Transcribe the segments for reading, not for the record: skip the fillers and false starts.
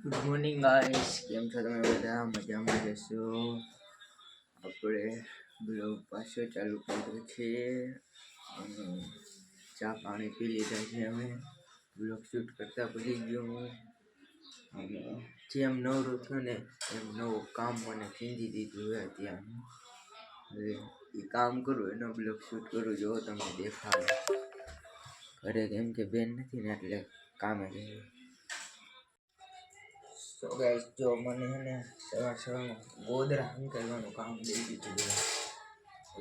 Good morning guys, કેમ છો તમે બધા? મજામાં જશો? આપણે બ્લોગ પાછો ચાલુ કર્યો છે અને ચા પાણી પી લીધા છે. અમે બ્લોગ શૂટ કરતા ભૂલી ગયો હું અને જેમ નવરો થયો ને એમ નવું કામ મને ખીંચી દીધું હોય. ત્યાં હવે એ કામ કરું એનો બ્લોગ શૂટ કરું. જો તમને દેખાડો ઘરે, કેમ કે બેન નથી ને એટલે કામે ગઈ. તો ગાઈસ, જો મને હે ને સવારમાં ગોદડા હંકેલવાનું કામ દઈ દીધું.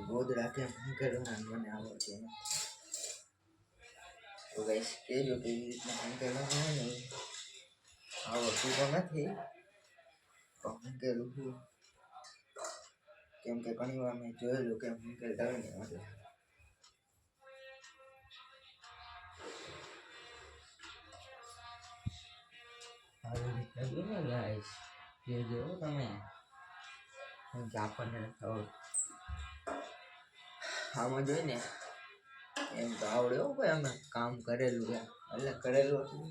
ગોદડા કેમ હંકેલવાના મને આવડતું નથી. તો ગાઈસ કહેજો કેવી રીતના હંકેલવાનું હોય ને. આવડતું તો નથી પણ હંકેલું છું, કેમ કે ઘણી વાર મેં જોયેલું કેમ હંકેલતા હોય ને એટલે. આવી રીતના જોઈને ગાઈસ જોજો તમે, આપણને આમાં જોઈને એમ તો આવડે હો ભાઈ. અમે કામ કરેલું એટલે કરેલું હતું.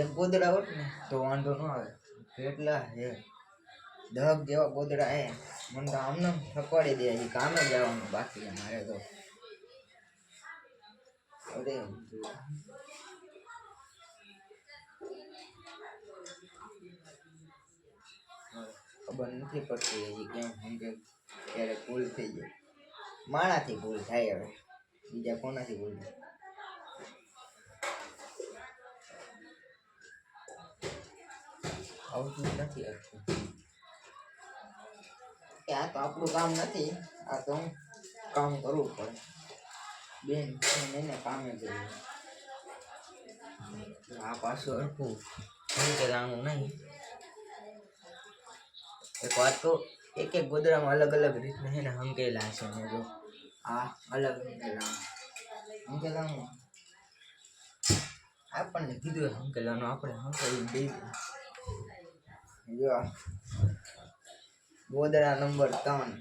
એક ગોદડા હોત ને તો વાંધો ન આવે. કેટલા હે 10 જેવા ગોદડા હે. મને તો આમને થકવાડી દે. હજી કામે જવાનું બાકી મારે તો. અરે ખબર નથી પડતી હજી કેમ સમજે. ત્યારે ભૂલ થઈ જાય. માણાથી ભૂલ થાય, હવે બીજા કોનાથી ભૂલ થાય? આવતું નથી આવતું. આ તો આપણું કામ નથી. આ તો હું કામ કરવું પડે. બેન એને કામે જઈએ. આ પાછું હરખું હંકેલાનું નહીં. એક વાત તો, એક ગોદડામાં અલગ અલગ રીતના એને હંકેલા છે. મેં જો આ અલગ હંકેલાનું આપણને કીધું હંકેલાનું, આપણે હંકેલી દઈ દીધું. જો ગોદડા નંબર 3.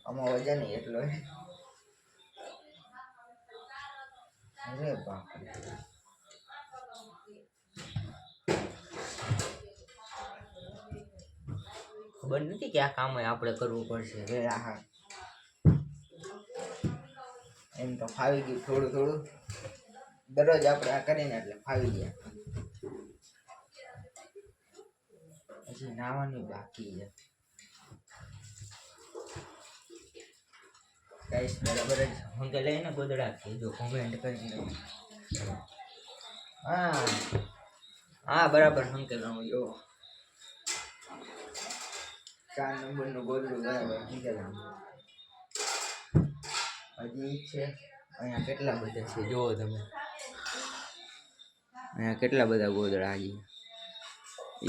આમાં વજન એટલો હે. અરે બાપ રે. ખબર નથી કે આ કામ આપણે કરવું પડશે. હવે આ એમ તો ફાવી ગયું થોડું થોડું. દરરોજ આપણે આ કરીને એટલે ફાવી ગયા. હજી નાવાનું બાકી છે. ગાઈસ, બરાબર જ હંકેલે ને ગોદડા કહેજો કોમેન્ટ કરીને. હા બરાબર હંકેલાનું. જો 4 નંબરનું ગોદડું બરાબર હંકેલાનું. હજી છે અહીંયા કેટલા બધા છે જોવો તમે. અહીંયા કેટલા બધા ગોદડા હજી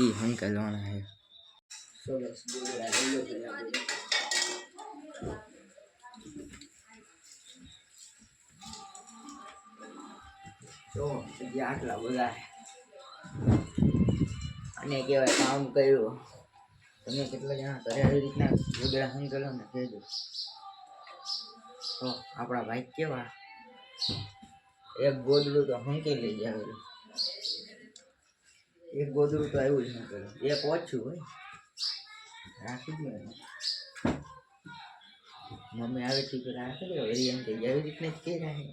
ઈ હંકેલવાના છે. સરસ ગોદડા લઈ લો પેલા. તો હજી આટલા બધા અને કહેવાય કામ કર્યું. તમે કેટલા જણા ઘરે આવી રીતના ગોદડા હંકેલો ને કહેજો. તો આપણા ભાઈ કેવા એક ગોદડું તો હંકેલી જ આવેલું. એક ગોદડું તો આવ્યું જ હંકેલું. એક ઓછું હોય રાખી દો. મમ્મી આવે છે તો રાખી દો. એવી એમ કે આવી રીતને જ કે રાખે.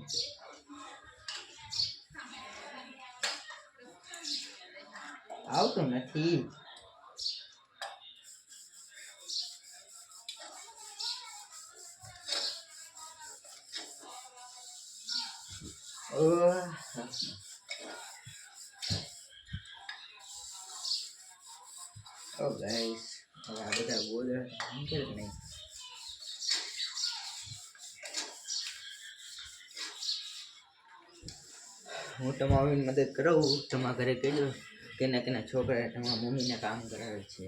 આવતું નથી. ઓ ગાઈસ, હવે આ બધા ગોદડા હંકેલ કે નહીં? હું તમારી મદદ કરાવું. તમારા ઘરે કહેજો કેના છોકરા તમારા મમ્મીને કામ કરાવે છે.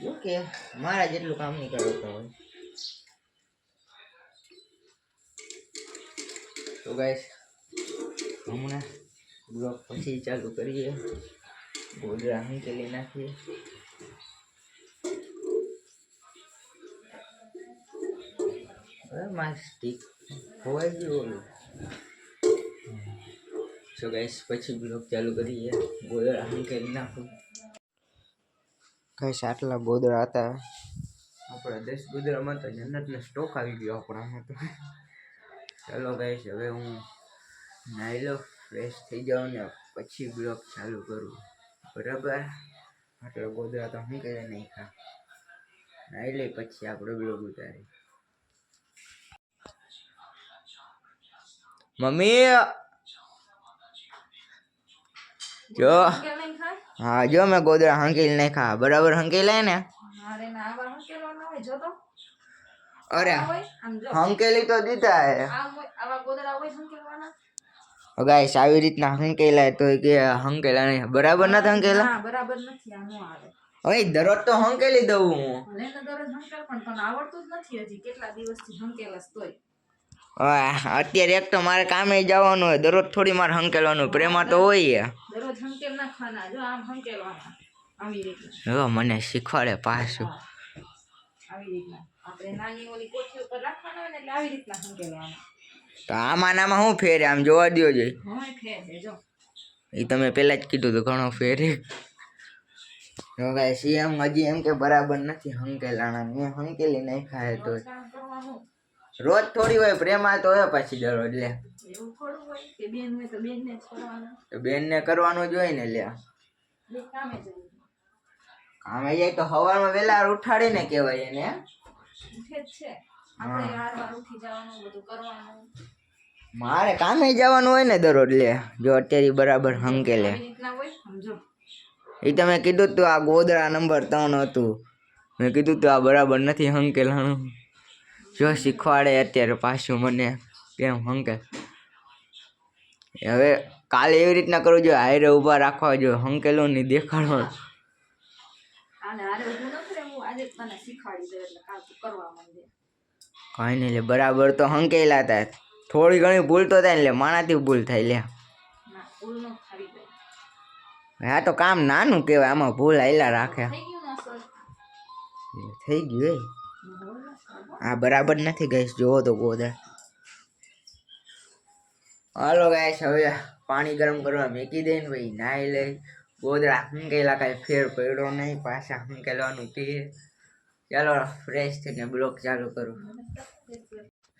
જો કે મારા જેટલું કામ નહીં કરતા હોય. તો ગાઈસ, હમણાં બ્લોગ પછી ચાલુ કરીએ. ગોદડા હંકેલી નાખીએ. માં સ્ટીક હોય ગયું ઓલું. સો ગાઈસ પછી બ્લોગ ચાલુ કરીએ. ગોદડા હંકેલી નાખું. ગાઈસ આટલા ગોદડા હતા આપણા 10 ગોદડામાં તો જન્નતનો સ્ટોક આવી ગયો આપણામાં તો. ચાલો ગાઈસ હવે હું નાઈ લો, ફ્રેશ થઈ જાઉં ને પછી બ્લોગ ચાલુ કરું. બરાબર, આટલા ગોદડા તો હું કરે નહીં ખા. નાઈ લે પછી આપણે બ્લોગ ઉતારી. મમ્મી જો, હા જો મેં ગોદડા હંકેલી નાખ્યા. બરાબર હંકેલાય ને? અરે હંકેલી તો દીધા હે. ગાઈસ આવી રીતના હંકેલાય તો કે હંકેલા નહીં. બરાબર નથી હંકેલા? બરાબર નથી. આ નો આવે. હવે દરરોજ તો હંકેલી દઉં હું. મને તો દરરોજ હંકેલ પણ આવડતું જ નથી હજી. કેટલા દિવસથી હંકેલાસ તોય. અત્યારે એક તો મારે કામે જવાનું હોય, દરરોજ થોડી મારે હંકેલવાનું. પ્રેમા તો હોય. દરરોજ હંકેલ નાખવાના. જો આમ હંકેલવાના. આવી રીતના. જો મને શીખવાડે પાછું. આવી રીતના. આપણે નાની ઓલી કોઠી ઉપર રાખવાના હોય ને એટલે આવી રીતના હંકેલવાના. તો આમાં નામાં શું ફેર? આમ જોવા દ્યો જોઈ. હા ફેર છે જો. એ તમે પેલા જ કીધું તો ઘણો ફેર. જો ગાઈસ એમ હજી એમ કે બરાબર નથી હંકેલાણા. મેં હંકેલી નાખ્યા તો રોજ થોડી હોય. પ્રેમા તો હોય પછી દરરોજ લે. એવું થોડું હોય કે બેન હોય તો બેનને જ કરવાનું. તો બેનને કરવાનું જ હોય ને લે. કામે જાય તો સવારમાં વેલા ઉઠાડીને કહેવાય એને. ઉઠે જ છે. આપણે વાર ઉઠી જવાનું, બધું કરવાનું. મારે કામે જવાનું હોય ને દરરોજ લે. જો અત્યારે બરાબર હંકેલે. આવી રીતના હોય સમજો. એ તમે કીધું તું આ ગોદડા નંબર 3 હતું. મેં કીધું તું આ બરાબર નથી હંકેલાનું. જો શીખવાડે અત્યારે પાછું મને કેમ હંકેલ. હવે કાલે એવી રીતના કરવું જોઈએ. હારે ઊભા રાખવા જોઈએ. હંકેલું નહીં દેખાડવાનું. કઈ નહીં લે. બરાબર તો હંકેલા હતા. થોડી ઘણી ભૂલ તો થાય ને લે. માણાથી ભૂલ થાય લે. હા તો કામ નાનું કહેવાય. આમાં ભૂલ હાલ્યા રાખે. થઈ ગયું. આ બરાબર નથી ગાઈસ. જોવો તો ગોદડા. હાલો ગાઈસ હવે પાણી ગરમ કરવા મૂકી દે ને ભાઈ નાઈ લે. ગોદડા હંકેલા કાંઈ ફેર પડ્યો નહીં. પાછા હંકેલવાનું તે. ચાલો ફ્રેશ થઈને બ્લોગ ચાલુ કરું.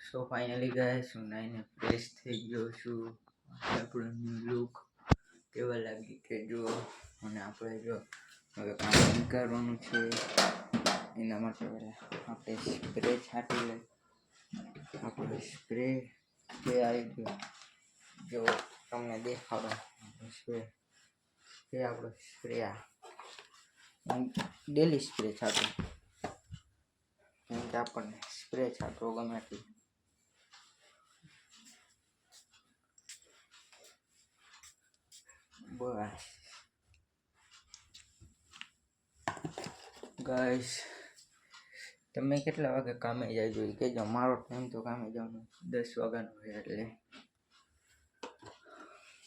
સો ફાઇનલી ગાઈસ હું નાઈને ફ્રેશ થઈ ગયો છું. આપણો ન્યૂ લુક કેવા લાગી કે જો. અને આપણે જો હવે કામ કરવાનું છે. એના માટે આપણે સ્પ્રે છાંટી લઈ. આપણે સ્પ્રે આવી ગયો. જો તમને દેખાડો સ્પ્રે. એ આપણો સ્પ્રે. Daily spray છાંટું. કેમ કે આપણને સ્પ્રે છાંટવો ગમે તે. બસ ગાઈસ તમે કેટલા વાગે કામે જાય જોઈએ કહેજો. મારો ટાઈમ તો કામે જવાનો 10 વાગ્યાનો હોય એટલે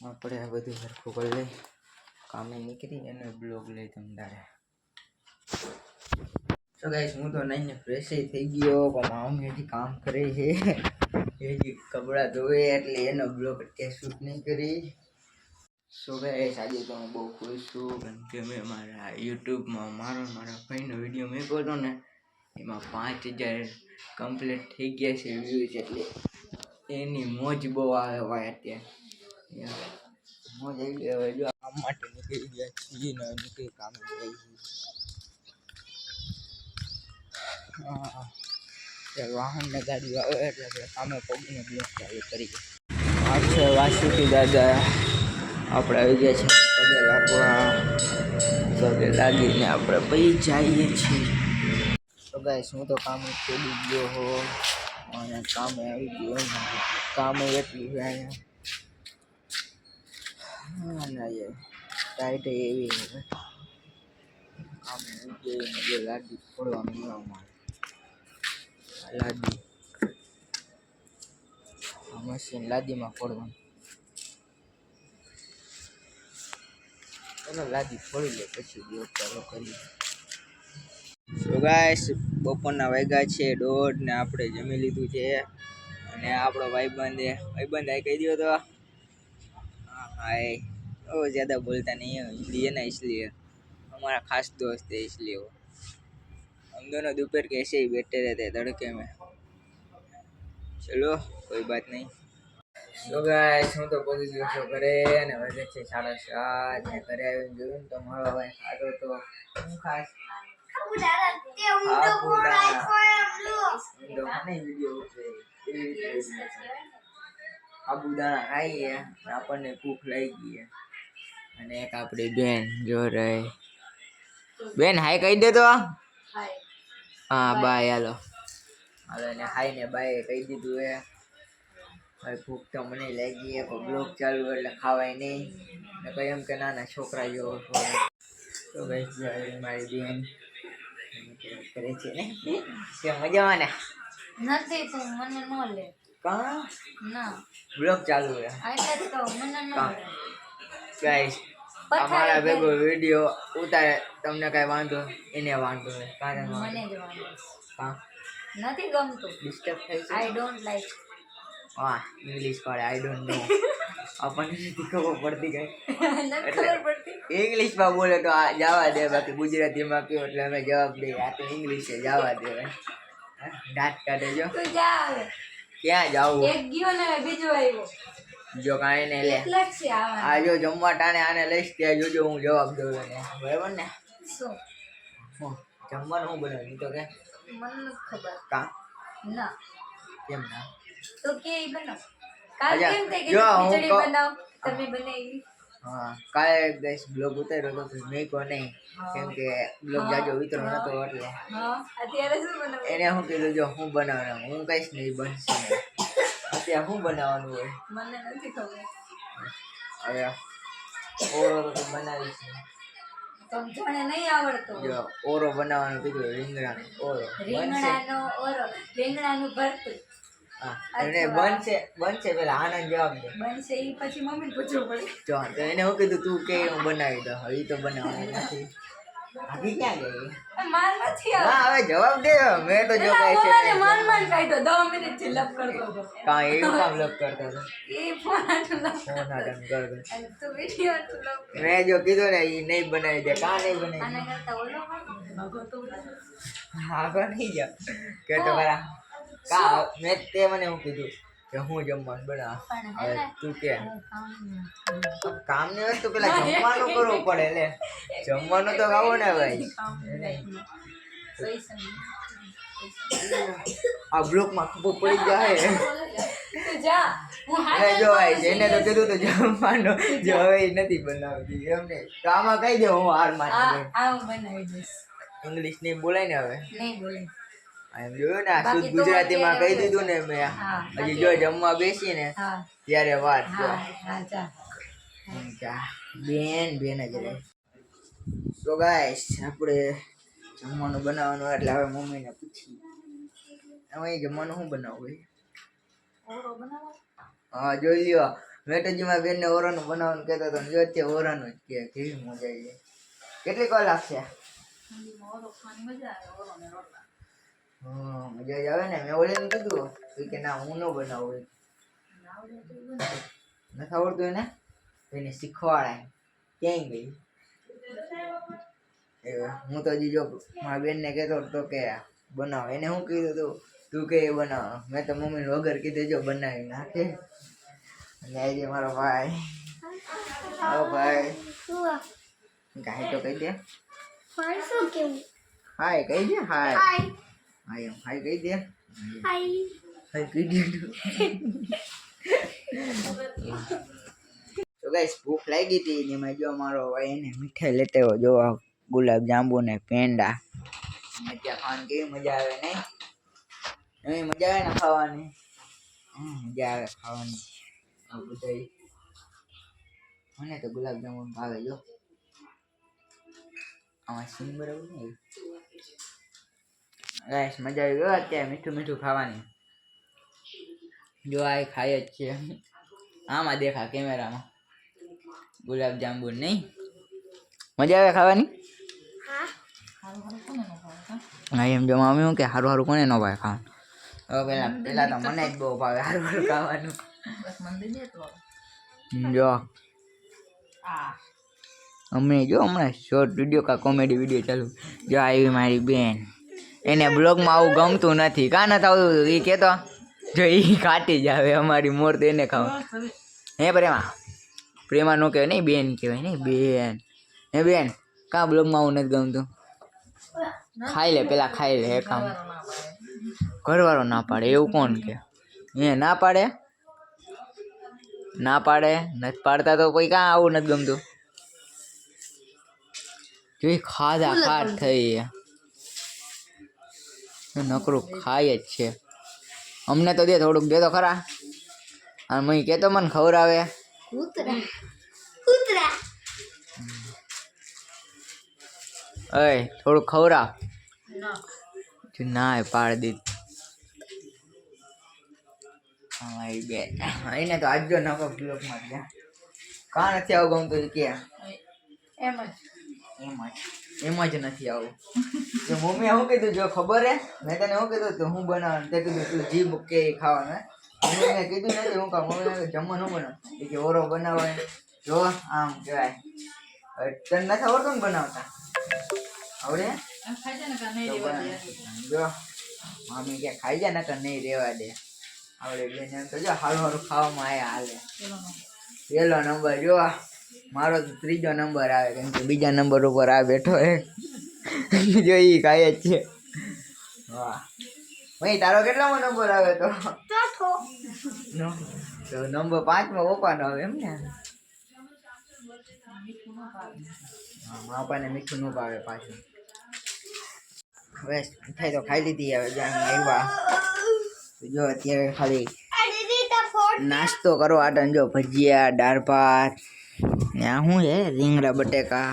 આપણે આ બધું સરખું કરી લઈ. કામે નીકળી અને બ્લોગ લઈ તમે તારે. તો ગાઈસ હું તો નાઈને ફ્રેશ થઈ ગયો. પણ મમ્મી હજી કામ કરે છે. હજી કપડાં ધોવે એટલે એનો બ્લોગ અત્યારે શૂટ નહીં કરી. સો ગાઈસ આજે તો હું બહુ ખુશ છું. કારણ કે મેં મારા યુટ્યુબમાં મારા ભાઈનો વિડીયો મૂક્યો હતો ને એમાં 5000 કમ્પ્લીટ થઈ ગયા છે વ્યૂઝ. એટલે એની મોજ બહુ આવે ભાઈ. અત્યારે મોજ આવી ગઈ. હવે જો કામ માટે નીકળી ગયા છીએ ને નીકળી કામ જાય છે. વાહન ને ગાડી આવે એટલે આપણે કામે પગીને બ્લોગ ચાલુ કરીએ. આ છે વાસુકી દાદા. આપણે આવી ગયા છે પગે લાગવા. પગે લાગીને આપણે પૈ જઈએ છીએ. તો ગાઈસ હું તો કામે ચડી ગયો હો અને કામે આવી ગયો. કામે એટલું છે અહીંયા. ટાઈટ એવી કામે આવી લાદી ફોડવાનું મળવામાં. લાદી મશીન લાદીમાં ફોડવાનું. ચાલો લાદી ફોડી લે પછી બ્લોગ ચાલુ કરીએ. સો ગાઈસ બપોરના વાગ્યા છે 1:30 ને આપણે જમી લીધું છે અને આપણો ભાઈબંધ કહી દો તો हाय वो ज़्यादा बोलता नहीं है हिंदी है ना इसलिए हमारा खास दोस्त है इसलिए वो हम दोनों दोपहर के ऐसे ही बैठे रहते हैं तड़के में चलो कोई बात नहीं तो गाइस હું તો પહોંચી ગયો છું ઘરે અને વાગે છે 7:30 ને ઘરે આવીને જોયું તો મારો ભાઈ ખાધો તો હું ખાસ સાબુદાણા ખાઈએ આપણને ભૂખ લાગી ગઈ અને એક આપણી બેન જો રહે બેન હાય કહી દે તો હા બાય હાલો ને હાય ને બાય કહી દીધું હે હવે ભૂખ તો મને લાગી હે પણ બ્લોગ ચાલુ એટલે ખાવાય નહીં ને કઈ એમ કે નાના છોકરા જેવો તો ગાઈસ મારી બેન કરે છે ને કે મજામાં ને નથી તો મને ન લે કા ના બ્લોગ ચાલુ હે આટલે તો મને ન લે ગાઈસ અમારા ભેગો વિડિયો ઉતારે તમને કઈ વાંધો એને વાંધો હે કારણ મને જ વાંધો કા નથી ગમતું ડિસ્ટર્બ થાય છે આઈ ડોન્ટ લાઈક વાહ ઇંગ્લિશ પડે આઈ ડોન્ટ નો આપણને નથી ખબર પડતી કઈ નથી ખબર પડતી ઇંગ્લિશમાં બોલે તો આ જવા દે બાકી ગુજરાતીમાં કહ્યું એટલે અમે જવાબ દઈએ આ તો ઇંગ્લિશ છે જવા દે દાંત કાઢે જો તું જા આવે ક્યાં જાવું એક ગયો ને બીજો આવ્યો જો કાંઈ નહીં લે એટલે જ છે આવવાનું આ જો જમવા ટાણે આને લઈશ ત્યાં જોજો હું જવાબ દઉં એને બરાબર ને શું જમવાનું હું બનાવ્યું તો કે મને નથી ખબર કા ના કેમ ના તો કે ઈ બનાવ કાલ અચ્છા, કેમ થઈ જો ગઈ હું ખીચડી કહું- બનાવ તમે બનાવી હા કાલે ગઈશ બ્લોગ ઉતાર્યો તો મેં કહો નહીં કેમ કે બ્લોગ જાજો વિતરો નતો એટલે હા અત્યારે શું બનાવ એને હું કીધું જો હું બનાવવાનું હું કહીશ નહીં બનશે નહીં. અત્યારે હું બનાવવાનું હોય મને નથી ખબર હવે ઓરો તો તું બનાવીશ ને. સમજણે નહીં આવડતો જો ઓરો બનાવવાનું કીધું રીંગણાનો ઓરો બનશે રીંગણાનો ઓરો રીંગણાનું ભરતું હા એને બનશે પેલા આનંદ જવાબ દે બનશે ઈ પછી મમ્મીને પૂછવું પડે જો તો એને હું કીધું તું કે હું બનાવી દઉં હવે ઈ તો બનાવવાનું નથી ભાગી ક્યાં ગઈ માર નથી હા હવે જવાબ દે મેં તો જો કહે છે આવડતો માન કાઢ્યો 10 મિનિટ થી લપ કરતો હતો કાં એવું કામ લપ કરતો હતો એ ફોન આટલું લપ ફોન આટમ કરતો અને તું વિડિયો આટલું લપ મેં જો કીધું ને ઈ નહીં બનાવી દે કાં નહીં બનાવી આના કરતા ઓલો ભગો તો હા નહીં જા કે તો ખરા કા મેં તે મને હું કીધું કે હું જમવાનું બનાવ પણ હવે હે તું કે હું કામ કામની વસ્તુ પેલા જમવાનું કરવું પડે લે જમવાનું તો ખાવો ને ભાઈ આ બ્લોકમાં ખબર પડી જાય તું જા હું અને જો ભાઈ જેને તો કીધું તો જમવાનું જો હવે ઈ નથી બનાવતી એમ નહીં તો આમાં કહી દે હું હાર માની દઉં હું બનાવી દઈશ ઇંગ્લિશ નહીં બોલાય ને હવે નહીં બોલે એમ જોયું ને આ બાકી શુદ્ધ તો ગુજરાતીમાં કહી અત્યારે દીધું ને મેં હા, હજી જો જમવા બેસી ને હા ત્યારે વાત જો હા જા જા બેન જ રહે તો ગાઈસ આપણે જમવાનું બનાવવાનું એટલે હવે મમ્મીને પૂછી હવે જમવાનું શું બનાવવું ઓરો બનાવો હા જોઈ લ્યો મેં તો જીમાં બેનને ઓરાનું બનાવવાનું કહેતો હતો ને જો અત્યારે ઓરાનું જ કે કેવી મજા આવી જાય કેટલી વાર લાગશે ઓરો ખાવાની મજા આવે ઓરો ને રોટલા હા મજા જ આવે ને મેં ઓલીને કીધું તો કે ના હું ન બનાવું નથી આવડતું એને એને શીખવાડાય ક્યાંય ગઈ હું તો હજી જો મારા બેનને કહેતો હતો કે બનાવ એને શું કીધું તું કે એ બનાવ મેં તો મમ્મીને વગર કીધું જો બનાવી નાખે અને આજે મારો ભાઈ આવો ભાઈ કાંઈ તો કહી દે હાય કહી દે હાય હાય એમ હાય કહી દે હાય કહી દે તો ગાઈસ ભૂખ લાગી હતી ને મેં જો મારો ભાઈ એને મીઠાઈ લેતે હોય જો ગુલાબ જાંબુ ને પેંડા ત્યાં ખાવાની કેવી મજા આવે નહીં એવી મજા આવે ને ખાવાની મજા આવે ખાવાની આ બધાય મને તો ગુલાબ જાંબુ ભાવે જો આમાં સીન બરાબર નહીં ગાઈસ મજા આવી ગયો અત્યારે મીઠું મીઠું ખાવાની જો આ ખાય જ છે આમાં દેખા કેમેરામાં ગુલાબ જાંબુ નહીં મજા આવે ખાવાની હારું હારું કોને નો ભાવે કા હા એમ જો મમ્મી હું કે સારું સારું કોને ન ભાવે ખાવાનું હવે પેલા તો મને જ બહુ ભાવે સારું સારું ખાવાનું બસ મંદિર દે તો જો આ અમે જો હમણાં શોર્ટ વિડીયો કા કોમેડી વિડીયો ચાલુ જો આવી મારી બેન એને બ્લોગમાં આવું ગમતું નથી કાં નથી આવતું એ કહેતો જો એ કાટી જ આવે અમારી મોર તો એને ખાવા હે પ્રેમા નો કહેવાય નહીં બેન કહેવાય નહીં બેન હે બેન કાં બ્લોગમાં આવું નથી ગમતું ખાઈ લે પેલા ખાઈ લે હે કામ ઘરવાળો ના પાડે એવું કોણ કે એ ના પાડે નથી પાડતા તો કોઈ કાં આવું નથી ગમતું જો ખાધા ખાટ થઈ નકરું ખાય જ છે અમને તો દે થોડુંક દે તો ખરા અને મય કહેતો મને ખવડાવે અય થોડુંક ખવડાવ ના પાડી દીધી બેન એને તો આજજો નકો બ્લોકમાં ગયા કાં નથી આવું ગમતું કે એમ જ નથી આવું તો મમ્મી શું કીધું જો ખબર હે મેં તને શું કીધું તું હું બનાવવાનું તે કીધું તું જીભ કે ખાવાનું મમ્મી મેં કીધું નથી હું કામ મમ્મી જમવાનું બનાવ કે ઓરો બનાવે જો આમ કહેવાય તને નથી આવડતું ને બનાવતા આવડે જો મમ્મી કે ખાઈ જાય ને કે નહીં રેવા દે આવડે બેન એમ તો જો સારું સારું ખાવામાં આયા હાલે પેલો નંબર જો મારો તો ત્રીજો નંબર આવે કેમ કે બીજા નંબર ઉપર આ બેઠો હે જો એ ખાય જ છે વાહ ભાઈ તારો કેટલામો નંબર આવે તો નંબર 5 માં પપ્પાનો આવે એમ ને બાપાને મીઠું ન ભાવે પાછું હવે મીઠાઈ તો ખાઈ લીધી હવે જ્યાં આવ્યા જો અત્યારે ખાલી નાસ્તો કરો આટન જો ભજીયા દાળ ભાત ત્યાં શું છે રીંગણા બટેકા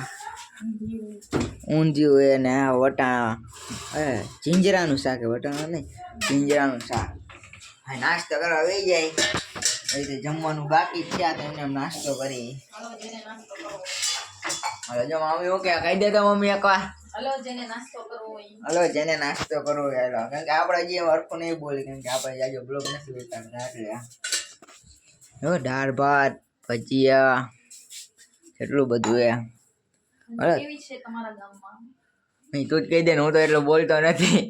ઊંધિયું એ ને વટાણા ચીંજરાનું શાક વટાણા નહીં ચીંજરાનું શાક હા નાસ્તો કરવા આવી જાય એ રીતે જમવાનું બાકી થયા તો એમને નાસ્તો કરી હવે જો મમ્મી ઓકે કહી દેતો મમ્મી એકવાર હલો જેને નાસ્તો કરવો હોય હલો જેને નાસ્તો કરવો હોય હાલો કારણ કે આપણે જે હરખું નહીં બોલી કેમ કે આપણે જાજો બ્લોગ નથી ઉતારતા એટલે જો દાળ ભાત ભજીયા એટલું બધું એ કેવી છે તમારા ગામમાં નહીં તું જ કહી દે ને હું તો એટલો બોલતો નથી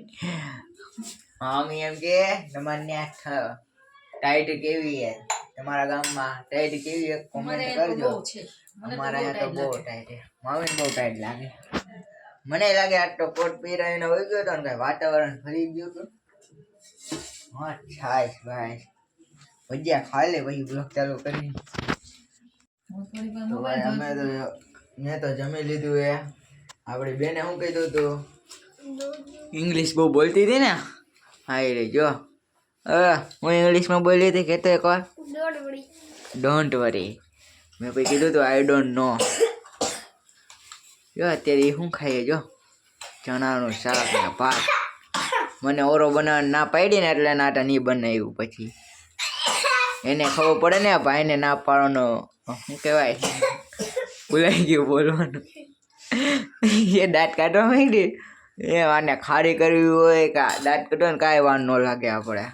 મમ્મી એમ કે તમારે ત્યાં ટાઈટ કેવી હે તમારા ગામમાં ટાઈટ કેવી હે કોમેન્ટ કરજો અમારા અહીંયા તો બહુ ટાઈટ હે મમ્મીને બહુ ટાઈટ લાગે મને લાગે આટલો કોટ પહેરાવીને હોઈ ગયો હતો ને કઈ વાતાવરણ ફરી ગયું હતું હા છાશ ભાઈ ભજીયા ખાઈ લે પછી બ્લોગ ચાલુ કરી તો ભાઈ અમે તો મેં તો જમી લીધું એ આપણી બેને શું કીધું તું ઇંગ્લિશ બહુ બોલતી હતી ને હા રે જો હું ઇંગ્લિશમાં બોલી હતી કહેતો એકવાર ડોન્ટ વરી મેં પછી કીધું તું આઈ ડોન્ટ નો જો અત્યારે એ શું ખાઈએ જો ચણાનું શાક ને ભાત મને ઓરો બનાવવાની ના પાડી ને એટલે નાટા નહીં બનાવ્યું પછી એને ખબર પડે ને ભાઈને ના પાડવાનો શું કહેવાય ભૂલાઈ ગયું બોલવાનું એ દાંત કાઢવા માંડી એ આને ખારી કરવી હોય કે દાંત કાઢો ને કાંઈ વાર ન લાગે આપણે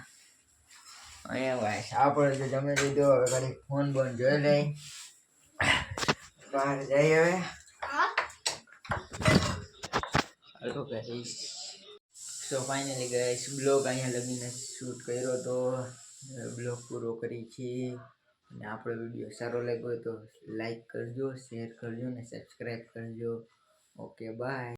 અહીંયા ભાઈ આપણે જો જમી લીધું હવે ઘડી ફોન બોન જોઈ લઈ બહાર જઈ હવે hello guys so finally guys blog અહીંયા લગીને શૂટ કર્યો તો બ્લોગ પૂરો કરી છે અને આપણો વિડીયો સારો લાગ્યો તો લાઈક કરજો શેર કરજો ને સબસ્ક્રાઈબ કરજો ઓકે બાય